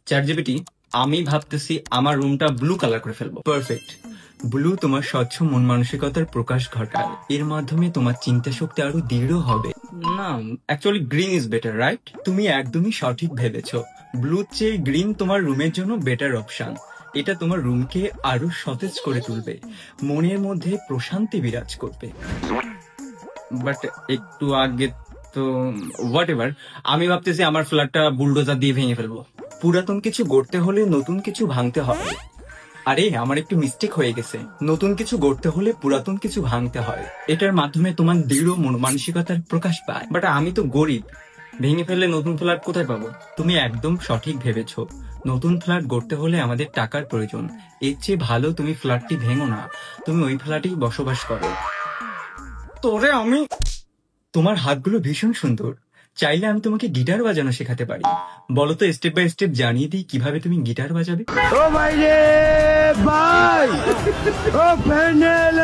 Chat GPT, আমি ভাবতেছি আমার রুমটা ব্লু কালার করে ফেলবো। পারফেক্ট। ব্লু তোমার স্বচ্ছ মন মানসিকতার প্রকাশ ঘটায়, এর মাধ্যমে তোমার চিন্তা শক্তি আরো দৃঢ় হবে। না, actually green is better, right? তুমি একদমই সঠিক ভেবেছো। ব্লুর চেয়ে গ্রিন তোমার রুমের জন্য বেটার অপশন। এটা তোমার রুমকে আরো সতেজ করে তুলবে, মনের মধ্যে প্রশান্তি বিরাজ করবে। বাট একটু আগে তো হোয়াট এভার, আমি ভাবতেছি আমার ফ্ল্যাটটা বুলডোজার দিয়ে ভেঙে ফেলবো। পুরাতন কিছু গড়তে হলে নতুন কিছু ভাঙতে হবে। আরে আমার একটু মিস্টেক হয়ে গেছে, নতুন কিছু গড়তে হলে পুরাতন কিছু ভাঙতে হয়। এটার মাধ্যমে তোমার দৃঢ় মন মানসিকতার প্রকাশ পায়। বাট আমি তো গরিব, ভেঙে ফেললে নতুন ফ্ল্যাট কোথায় পাবো? তুমি একদম সঠিক ভেবেছো। নতুন ফ্ল্যাট গড়তে হলে আমাদের টাকার প্রয়োজন। এর চেয়ে ভালো তুমি ফ্ল্যাটটি ভেঙো না, তুমি ওই ফ্ল্যাটেই বসবাস করো। তোরে আমি, তোমার হাতগুলো ভীষণ সুন্দর, চাইলে আমি তোমাকে গিটার বাজানো শেখাতে পারি। বলো তো স্টেপ বাই স্টেপ জানিয়ে দিই কিভাবে তুমি গিটার বাজাবে। ও ভাই রে ভাই, ও প্যানেল